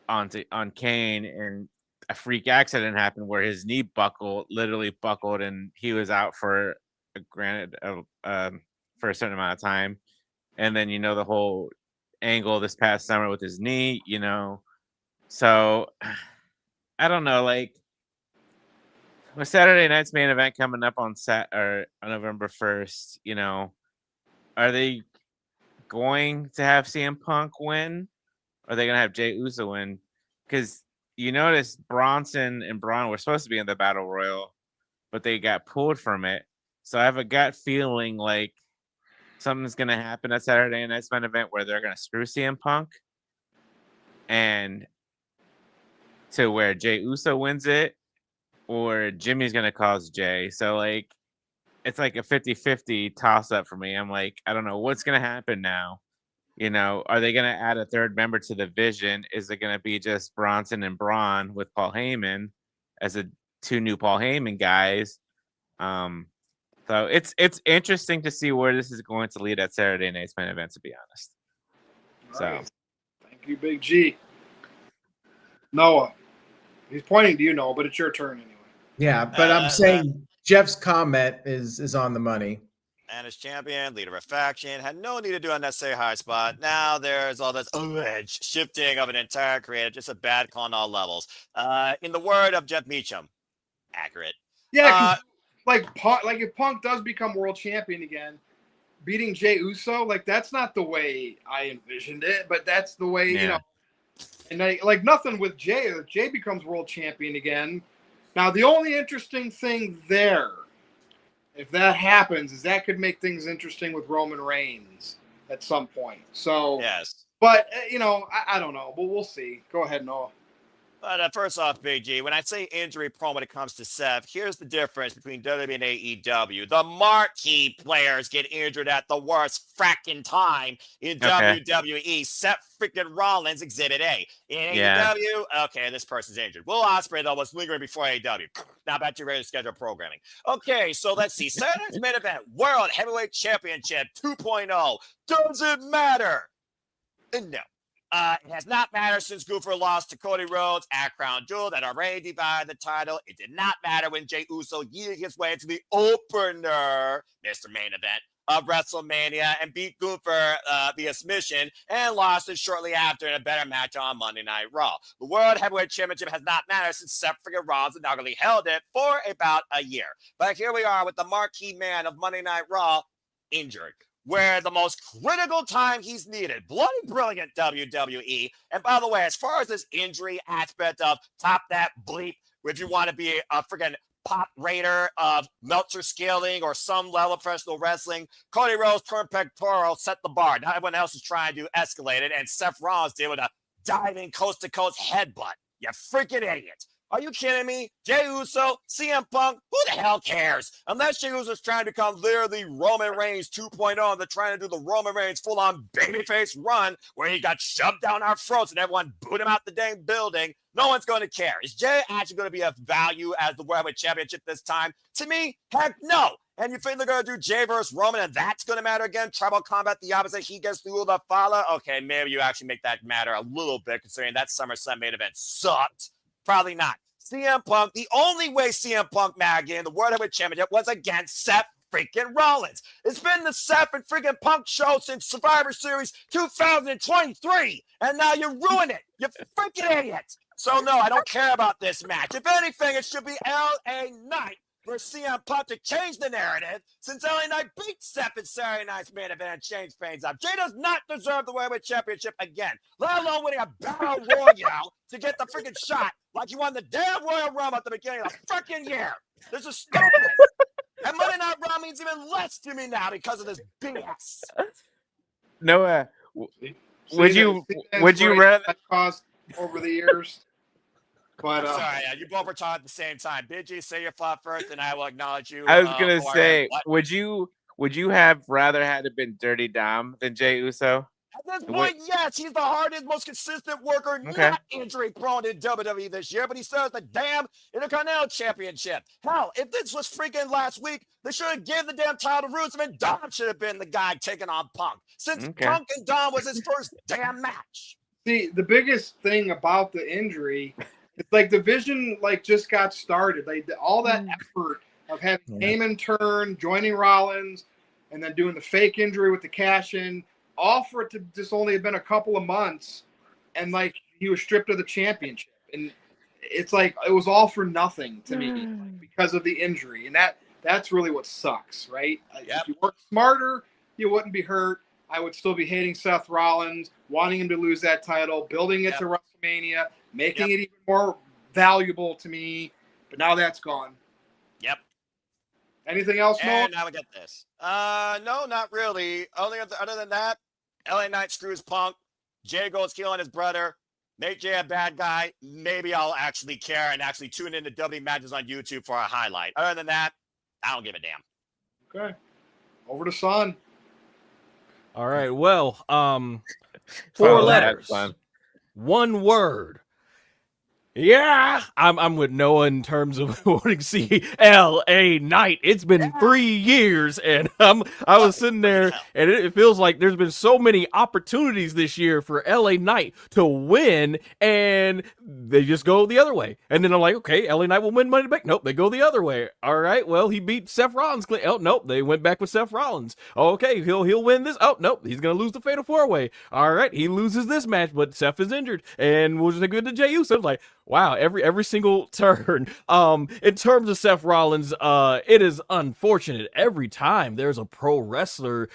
on Kane, and a freak accident happened where his knee literally buckled, and he was out for for a certain amount of time. And then the whole angle this past summer with his knee, so I don't know, like with Saturday night's main event coming up on November 1st, are they going to have CM Punk win? Or are they going to have Jey Uso win? Because you notice Bronson and Braun were supposed to be in the Battle Royal, but they got pulled from it. So I have a gut feeling like something's going to happen at Saturday night's main event where they're going to screw CM Punk, and to where Jey Uso wins it, or Jimmy's going to cause Jey. So, like, it's like a 50-50 toss-up for me. I'm like, I don't know what's going to happen now. Are they going to add a third member to the Vision? Is it going to be just Bronson and Braun with Paul Heyman as two new Paul Heyman guys? So it's interesting to see where this is going to lead at Saturday night's main event, to be honest. Right. Thank you, Big G. Noah. He's pointing to you, Noah, but it's your turn anyway. Yeah, but I'm saying Jeff's comment is on the money. And as champion, leader of faction, had no need to do unnecessary high spot. Now there's all this edge shifting of an entire creative, just a bad call on all levels. In the word of Jeff Meacham, accurate. Yeah, like if Punk does become world champion again, beating Jey Uso, like that's not the way I envisioned it, but that's the way, And like nothing with Jey. If Jey becomes world champion again, now the only interesting thing there, if that happens, is that could make things interesting with Roman Reigns at some point. So yes, but I don't know, but we'll see. Go ahead, Noah. But first off, Big G, when I say injury prone when it comes to Seth, here's the difference between WWE and AEW. The marquee players get injured at the worst fracking time in WWE. Seth freaking Rollins, Exhibit A. In AEW, okay, this person's injured. Will Ospreay, though, was lingering before AEW. Now back to your regular schedule programming. Okay, so let's see. Saturday's main event, World Heavyweight Championship 2.0. Does it matter? No. It has not mattered since Goofer lost to Cody Rhodes at Crown Jewel that already divided the title. It did not matter when Jey Uso yeeted his way into the opener, Mr. Main Event, of WrestleMania and beat Goofer via submission and lost it shortly after in a better match on Monday Night Raw. The World Heavyweight Championship has not mattered since Seth freaking Rollins inaugurally held it for about a year. But here we are with the marquee man of Monday Night Raw injured, where the most critical time he's needed. Bloody brilliant, WWE. And by the way, as far as this injury aspect of top that bleep, if you want to be a freaking pop raider of Meltzer scaling or some level of professional wrestling, Cody Rhodes' torn pectoral set the bar. Now everyone else is trying to escalate it, and Seth Rollins did with a diving coast-to-coast headbutt. You freaking idiot. Are you kidding me? Jey Uso, CM Punk, who the hell cares? Unless Jey Uso's trying to become literally Roman Reigns 2.0, and they're trying to do the Roman Reigns full-on babyface run where he got shoved down our throats and everyone booed him out the dang building. No one's going to care. Is Jey actually going to be of value as the World Heavyweight Championship this time? To me, heck no. And you think they're going to do Jey versus Roman and that's going to matter again? Tribal combat, the opposite. He gets through the follow. Okay, maybe you actually make that matter a little bit considering that SummerSlam main event sucked. Probably not. CM Punk, the only way CM Punk mattered in the World Heavyweight Championship was against Seth freaking Rollins. It's been the Seth and freaking Punk show since Survivor Series 2023, and now you ruin it. You freaking idiot. So no, I don't care about this match. If anything, it should be LA Knight for CM Punk to change the narrative, since LA Knight beat Seth in Saturday night's main event and changed things up. Jey does not deserve the World Heavyweight Championship again, let alone winning a Battle Royale to get the freaking shot like he won the damn Royal Rumble at the beginning of the freaking year. This is stupid. And Monday Night Raw means even less to me now because of this BS. Noah, See would the you inspiration rather? that caused over the years? But I'm sorry, you both were talking at the same time. Big G, say your thought first, and I will acknowledge you. I was gonna before I say, what? would you have rather had it been Dirty Dom than Jey Uso? At this What- point, yes, he's the hardest, most consistent worker, Okay. not injury prone in WWE this year, but he still has the damn Intercontinental Championship. Hell, if this was freaking last week, they should have given the damn title to Rusev, and Dom should have been the guy taking on Punk, since Okay. Punk and Dom was his first damn match. see, the biggest thing about the injury, it's like the division just got started. Like all that effort of having Heyman turn, joining Rollins, and then doing the fake injury with the cash in, all for it to just only have been a couple of months, and he was stripped of the championship, and it's like it was all for nothing to me because of the injury, and that's really what sucks, right? Yep. If you worked smarter, you wouldn't be hurt. I would still be hating Seth Rollins, wanting him to lose that title, building it to WrestleMania, making it even more valuable to me, but now that's gone. Yep. Anything else, Noah? And now we get this. No, not really. Only other than that, LA Knight screws Punk. Jay goes killing his brother. Make Jay a bad guy. Maybe I'll actually care and actually tune into WWE matches on YouTube for a highlight. Other than that, I don't give a damn. Okay. Over to Son. All right. Well, 4 Oh, that's letters, fun. 1 word. Yeah, I'm with Noah in terms of wanting to see LA Knight. It's been 3 years, and I was sitting there, and it feels like there's been so many opportunities this year for LA Knight to win, and they just go the other way. And then I'm like, okay, LA Knight will win Money Back. Nope, they go the other way. All right, well, he beat Seth Rollins. Oh, nope, they went back with Seth Rollins. Okay, he'll win this. Oh, nope, he's gonna lose the Fatal 4-Way. All right, he loses this match, but Seth is injured, and we'll just go to Jey Uso. Like, wow, every single turn. In terms of Seth Rollins, it is unfortunate every time there's a pro wrestler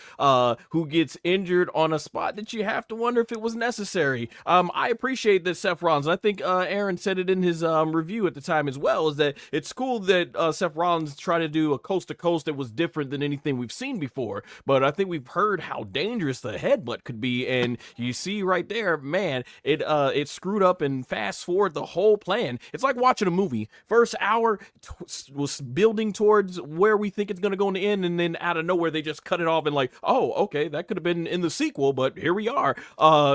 who gets injured on a spot that you have to wonder if it was necessary. I appreciate that Seth Rollins, and I think Aaron said it in his review at the time as well, is that it's cool that Seth Rollins tried to do a coast to coast that was different than anything we've seen before. But I think we've heard how dangerous the headbutt could be, and you see right there, man, it screwed up and fast forward the whole plan. It's like watching a movie. First hour was building towards where we think it's going to go in the end, and then out of nowhere they just cut it off and like, oh, okay, that could have been in the sequel, but here we are.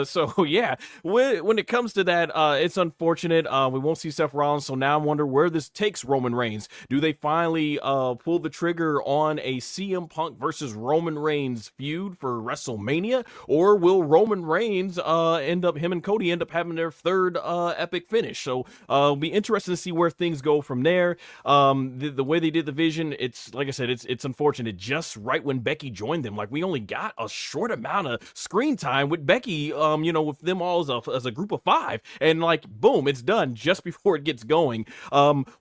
So yeah, when it comes to that, it's unfortunate. We won't see Seth Rollins, so now I wonder where this takes Roman Reigns. Do they finally pull the trigger on a CM Punk versus Roman Reigns feud for WrestleMania, or will Roman Reigns him and Cody end up having their third epic finish? So it'll be interesting to see where things go from there. The way they did the vision, it's like I said, it's unfortunate. Just right when Becky joined them, like we only got a short amount of screen time with Becky, with them all as a group of 5, and like boom, it's done just before it gets going.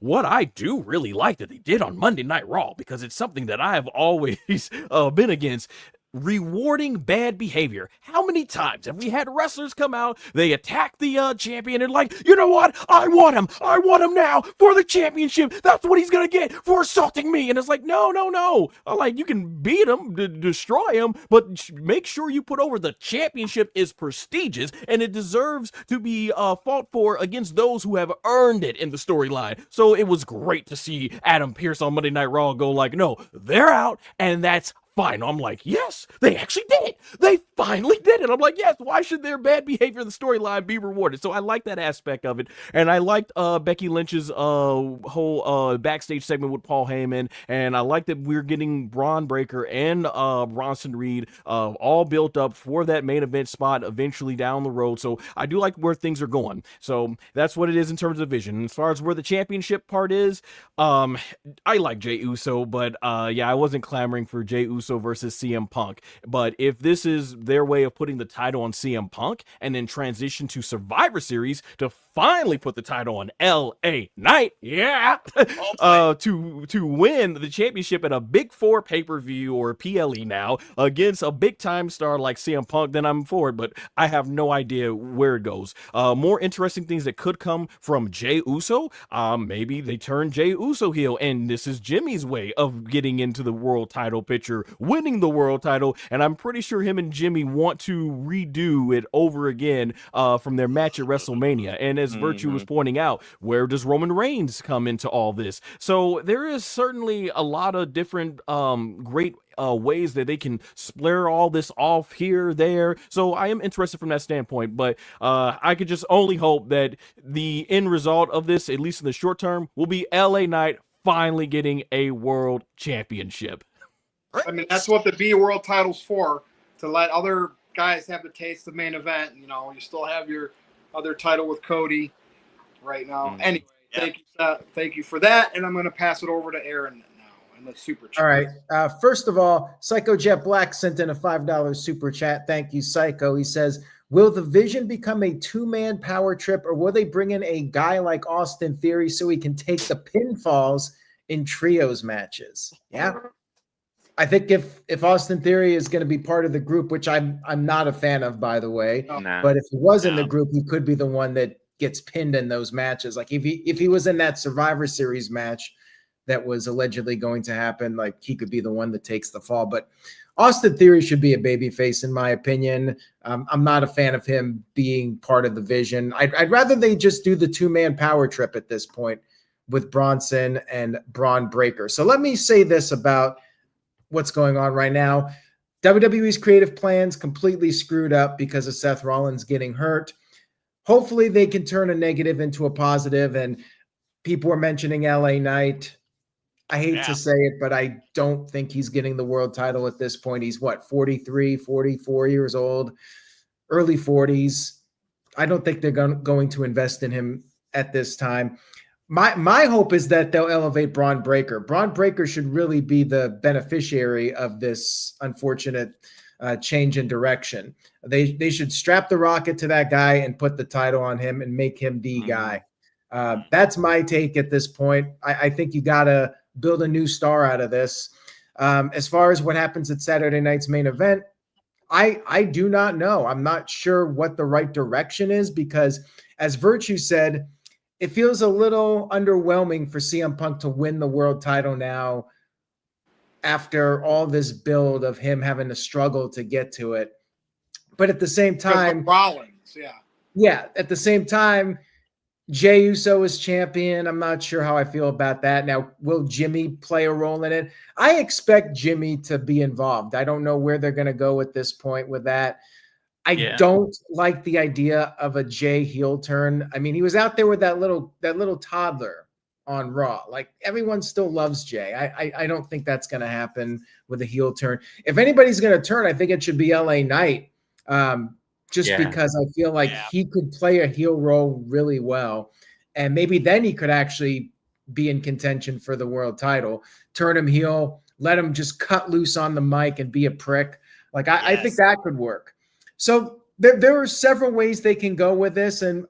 What I do really like that they did on Monday Night Raw, because it's something that I have always been against. Rewarding bad behavior. How many times have we had wrestlers come out, they attack the champion and like, you know what? I want him now for the championship. That's what he's gonna get for assaulting me. And it's like, no. Like, you can beat him, destroy him, but make sure you put over the championship is prestigious and it deserves to be fought for against those who have earned it in the storyline. So it was great to see Adam Pearce on Monday Night Raw go like, no, they're out, and that's fine. I'm like, yes, they actually did it. They finally did it. I'm like, yes, why should their bad behavior in the storyline be rewarded? So I like that aspect of it. And I liked Becky Lynch's whole backstage segment with Paul Heyman. And I like that we're getting Braun Breaker and Bronson Reed all built up for that main event spot eventually down the road. So I do like where things are going. So that's what it is in terms of vision. As far as where the championship part is, I like Jey Uso, but yeah, I wasn't clamoring for Jey Uso Uso versus CM Punk. But if this is their way of putting the title on CM Punk and then transition to Survivor Series to finally put the title on LA Knight, to win the championship at a Big Four pay-per-view or PLE now against a big-time star like CM Punk, then I'm for it, but I have no idea where it goes. More interesting things that could come from Jey Uso. Maybe they turn Jey Uso heel, and this is Jimmy's way of getting into the world title picture, winning the world title, and I'm pretty sure him and Jimmy want to redo it over again from their match at WrestleMania. And as Virtue was pointing out, where does Roman Reigns come into all this? So there is certainly a lot of different great ways that they can splare all this off here, there. So I am interested from that standpoint, but I could just only hope that the end result of this, at least in the short term, will be LA Knight finally getting a world championship. I mean, that's what the B World title's for, to let other guys have the taste of main event. You know, you still have your other title with Cody right now. Anyway, thank you for that, and I'm going to pass it over to Aaron now in the super chat. All right. First of all, Psycho Jet Black sent in a $5 super chat. Thank you, Psycho. He says, will the Vision become a two-man power trip, or will they bring in a guy like Austin Theory so he can take the pinfalls in trios matches? Yeah. I think if Austin Theory is going to be part of the group, which I'm not a fan of, by the way, but if he was in the group, he could be the one that gets pinned in those matches. Like if he was in that Survivor Series match that was allegedly going to happen, like he could be the one that takes the fall. But Austin Theory should be a babyface, in my opinion. I'm not a fan of him being part of the Vision. I'd rather they just do the two-man power trip at this point with Bronson and Braun Breaker. So let me say this about what's going on right now. WWE's creative plans completely screwed up because of Seth Rollins getting hurt. Hopefully they can turn a negative into a positive, and people are mentioning LA Knight. I hate to say it, but I don't think he's getting the world title at this point. He's 43, 44 years old, early 40s. I don't think they're going to invest in him at this time. My hope is that they'll elevate Braun Breaker. Braun Breaker should really be the beneficiary of this unfortunate change in direction. They should strap the rocket to that guy and put the title on him and make him the guy. That's my take at this point. I think you got to build a new star out of this. As far as what happens at Saturday night's main event, I do not know. I'm not sure what the right direction is because, as Virtue said, it feels a little underwhelming for CM Punk to win the world title now after all this build of him having to struggle to get to it. But at the same time, Rollins, at the same time, Jey Uso is champion. I'm not sure how I feel about that. Now, will Jimmy play a role in it? I expect Jimmy to be involved. I don't know where they're going to go at this point with that. I don't like the idea of a Jey heel turn. I mean, he was out there with that little toddler on Raw. Like, everyone still loves Jey. I don't think that's going to happen with a heel turn. If anybody's going to turn, I think it should be LA Knight. Because I feel like he could play a heel role really well. And maybe then he could actually be in contention for the world title. Turn him heel, let him just cut loose on the mic and be a prick. Like, I think that could work. So there are several ways they can go with this. And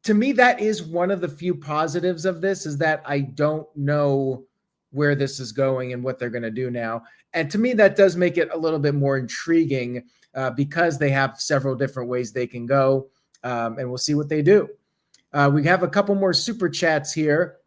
to me, that is one of the few positives of this, is that I don't know where this is going and what they're going to do now. And to me, that does make it a little bit more intriguing because they have several different ways they can go. And we'll see what they do. We have a couple more super chats here.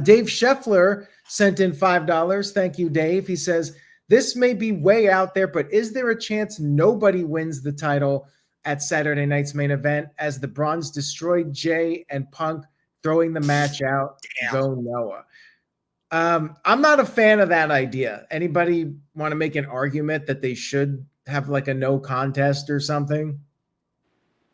Dave Scheffler sent in $5. Thank you, Dave. He says, this may be way out there, but is there a chance nobody wins the title at Saturday night's main event as the Bronze destroyed Jey and Punk, throwing the match out? Go Noah. I'm not a fan of that idea. Anybody want to make an argument that they should have like a no contest or something?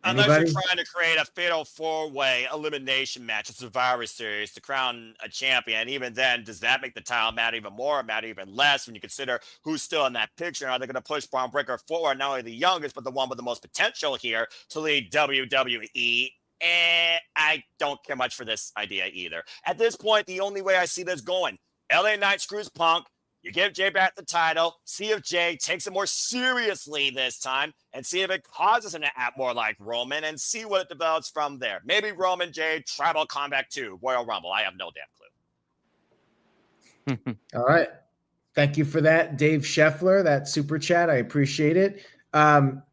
Unless you're trying to create a fatal four-way elimination match, a Survivor Series, to crown a champion. Even then, does that make the title matter even more, matter even less when you consider who's still in that picture? Are they going to push Braun Breaker forward, not only the youngest, but the one with the most potential here to lead WWE? And I don't care much for this idea either. At this point, the only way I see this going, LA Knight screws Punk. You give Jey back the title, see if Jey takes it more seriously this time, and see if it causes him to act more like Roman, and see what it develops from there. Maybe Roman, Jey, Tribal Combat 2, Royal Rumble. I have no damn clue. All right. Thank you for that, Dave Scheffler, that super chat. I appreciate it.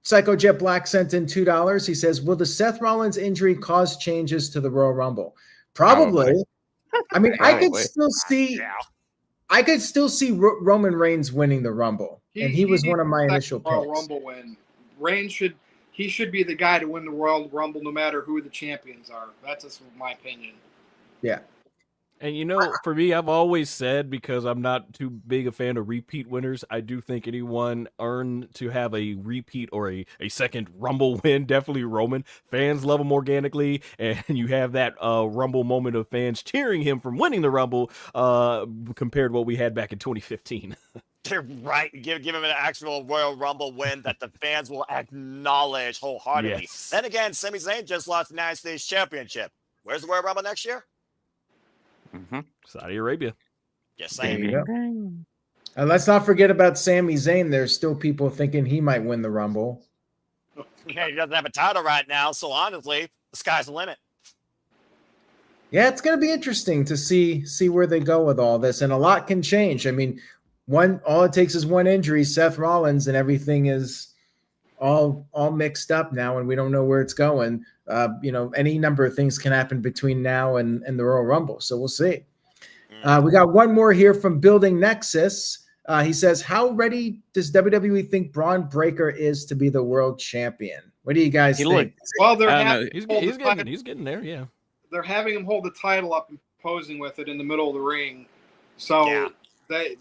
Psycho Jet Black sent in $2. He says, will the Seth Rollins injury cause changes to the Royal Rumble? Probably. I mean, I could still see Roman Reigns winning the Rumble. And he was one of my initial picks. Royal Rumble win. Reigns should be the guy to win the Royal Rumble no matter who the champions are. That's just my opinion. Yeah. And, you know, for me, I've always said, because I'm not too big a fan of repeat winners, I do think anyone earned to have a repeat or a second Rumble win, definitely Roman. Fans love him organically, and you have that Rumble moment of fans cheering him from winning the Rumble compared to what we had back in 2015. They're right. Give him an actual Royal Rumble win that the fans will acknowledge wholeheartedly. Yes. Then again, Sami Zayn just lost the United States Championship. Where's the Royal Rumble next year? Saudi Arabia. Yes, There you same. go. And let's not forget about Sami Zayn. There's still people thinking he might win the Rumble. Yeah, he doesn't have a title right now, so honestly, the sky's the limit. Yeah, it's going to be interesting to see where they go with all this, and a lot can change. I mean, all it takes is one injury, Seth Rollins, and everything is all mixed up now, and we don't know where it's going. Any number of things can happen between now and the Royal Rumble, so we'll see. We got one more here from Building Nexus. He says, how ready does WWE think Braun Breaker is to be the world champion? What do you guys think? Well, He's getting there, yeah. They're having him hold the title up and posing with it in the middle of the ring. So they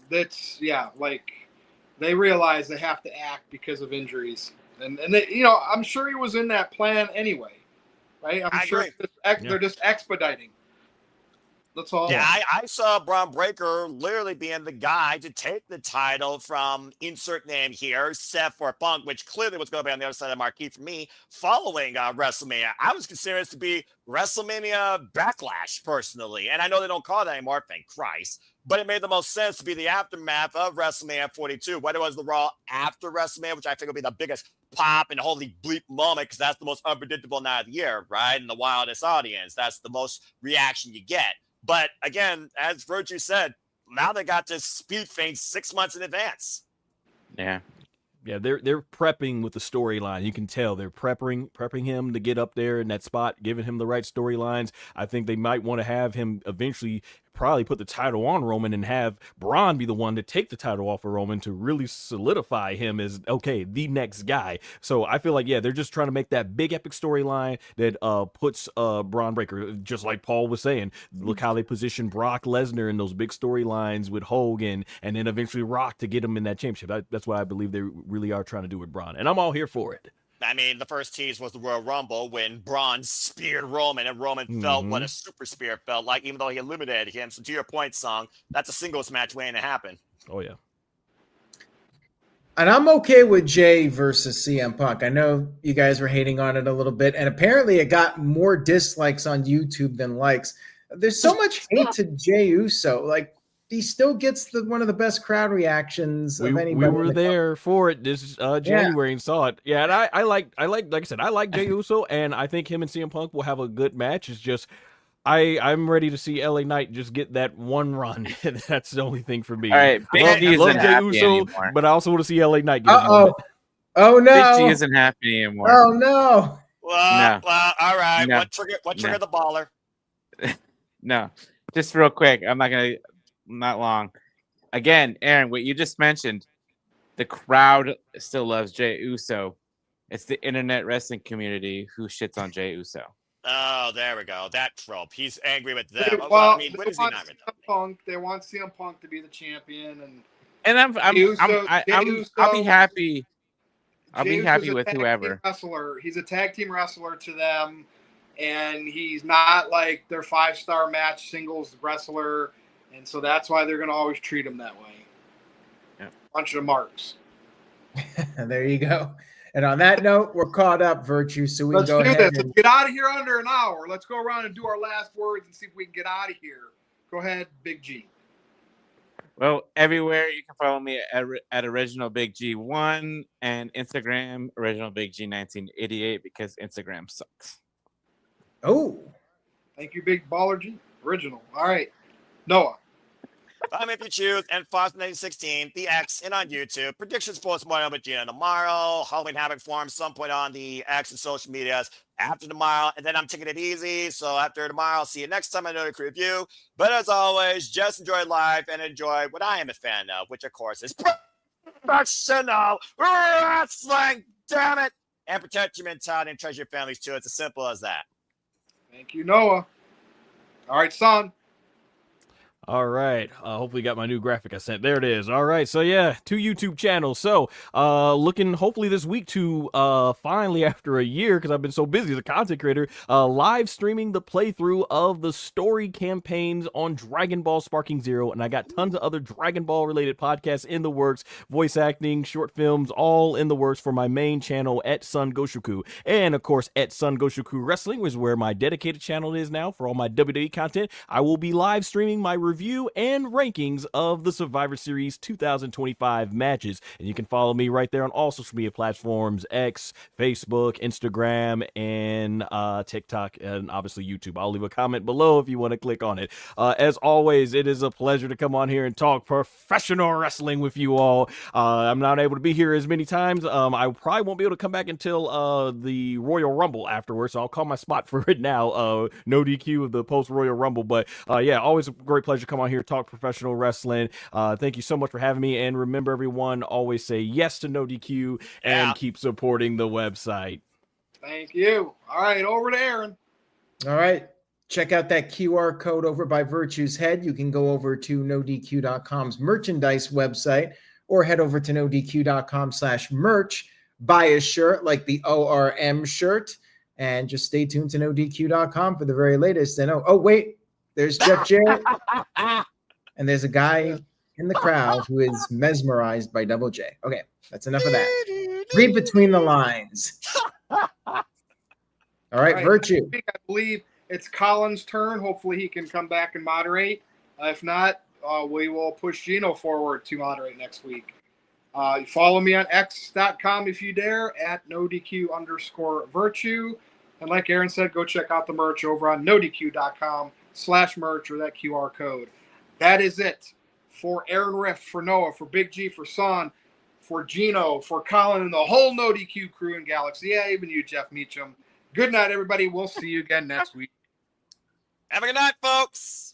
realize they have to act because of injuries. And they, I'm sure he was in that plan anyway, right? I'm sure they're just expediting. That's all. Yeah, I saw Braun Breaker literally being the guy to take the title from insert name here, Seth or Punk, which clearly was going to be on the other side of the marquee for me following WrestleMania. I was considering this to be WrestleMania Backlash personally. And I know they don't call it that anymore, thank Christ. But it made the most sense to be the aftermath of WrestleMania 42. Whether it was the Raw after WrestleMania, which I think will be the biggest pop and holy bleep moment, because that's the most unpredictable night of the year, right? And the wildest audience. That's the most reaction you get. But again, as Virtue said, now they got this speed feint 6 months in advance. Yeah. Yeah, they're prepping with the storyline. You can tell they're prepping him to get up there in that spot, giving him the right storylines. I think they might want to have him eventually probably put the title on Roman and have Braun be the one to take the title off of Roman to really solidify him as, okay, the next guy. So I feel like, they're just trying to make that big epic storyline that puts Braun Breaker, just like Paul was saying. Look how they position Brock Lesnar in those big storylines with Hogan and then eventually Rock to get him in that championship. That's what I believe they really are trying to do with Braun. And I'm all here for it. I mean, the first tease was the Royal Rumble when Braun speared Roman, and Roman felt what a super spear felt like, even though he eliminated him. So to your point, Song, that's a singles match waiting to happen. Oh, yeah. And I'm okay with Jey versus CM Punk. I know you guys were hating on it a little bit, and apparently it got more dislikes on YouTube than likes. There's so much hate to Jey Uso. Like, he still gets one of the best crowd reactions of anybody. We were there for it this January and saw it. Yeah, and I like I said, I like Jey Uso, and I think him and CM Punk will have a good match. It's just I'm ready to see LA Knight just get that one run. That's the only thing for me. All right, Big G isn't happy anymore. But I also want to see LA Knight get Oh no. Big G isn't happy anymore. Oh no. Well, all right. No. What triggered the baller? No. Just real quick. Not long. Again, Aaron, what you just mentioned, the crowd still loves Jey Uso. It's the internet wrestling community who shits on Jey Uso. Oh, there we go. That trope. He's angry with them. Well, what is he not with them? They want CM Punk to be the champion, and I'll be happy. I'll be happy with whoever. He's a tag team wrestler to them, and he's not like their 5-star match singles wrestler. And so that's why they're going to always treat him that way. Yeah. Bunch of marks. There you go. And on that note, we're caught up, Virtue. So we Let's go do ahead. Let's get out of here under an hour. Let's go around and do our last words and see if we can get out of here. Go ahead, Big G. Well, everywhere you can follow me at Original Big G1 and Instagram Original Big G 1988 because Instagram sucks. Oh, Thank you, Big Baller G. Original. All right, Noah. Find me if you choose, and Fox 1916, the X, and on YouTube. Predictions post-mortem with Gina tomorrow. Halloween Havoc Forum some point on the X and social medias after tomorrow. And then I'm taking it easy. So after tomorrow, I'll see you next time on NoDQ Review. But as always, just enjoy life and enjoy what I am a fan of, which of course is professional wrestling. Damn it. And protect your mentality and treasure your families too. It's as simple as that. Thank you, Noah. All right, son. All right. Hopefully you got my new graphic I sent. There it is. All right. So yeah, 2 YouTube channels. So looking hopefully this week to finally, after a year, because I've been so busy as a content creator, live streaming the playthrough of the story campaigns on Dragon Ball Sparking Zero. And I got tons of other Dragon Ball related podcasts in the works, voice acting, short films, all in the works for my main channel at Sun Goshoku. And of course at Sun Goshoku Wrestling, which is where my dedicated channel is now for all my WWE content. I will be live streaming my review and rankings of the Survivor Series 2025 matches. And you can follow me right there on all social media platforms, X, Facebook, Instagram, and TikTok, and obviously YouTube. I'll leave a comment below if you want to click on it. As always, it is a pleasure to come on here and talk professional wrestling with you all. I'm not able to be here as many times. I probably won't be able to come back until the Royal Rumble afterwards, so I'll call my spot for it now. No DQ of the post Royal Rumble. But yeah, always a great pleasure to come on here, talk professional wrestling. Thank you so much for having me. And remember, everyone, always say yes to No DQ and keep supporting the website. Thank you. All right, over to Aaron. all right. Check out that QR code over by Virtue's Head. You can go over to NoDQ.com's merchandise website or head over to NoDQ.com/merch. Buy a shirt like the ORM shirt and just stay tuned to NoDQ.com for the very latest. And oh wait, there's Jeff Jarrett. And there's a guy in the crowd who is mesmerized by Double J. Okay, that's enough of that. Read between the lines. All right, Virtue. I believe it's Colin's turn. Hopefully he can come back and moderate. If not, we will push Gino forward to moderate next week. Follow me on x.com if you dare, at NoDQ_Virtue. And like Aaron said, go check out the merch over on NoDQ.com/merch or that QR code. That is it for Aaron Riff, for Noah, for Big G, for Son, for Gino, for Colin, and the whole NoDQ crew in Galaxy. Yeah, even you, Jeff Meacham. Good night, everybody. We'll see you again next week. Have a good night, folks.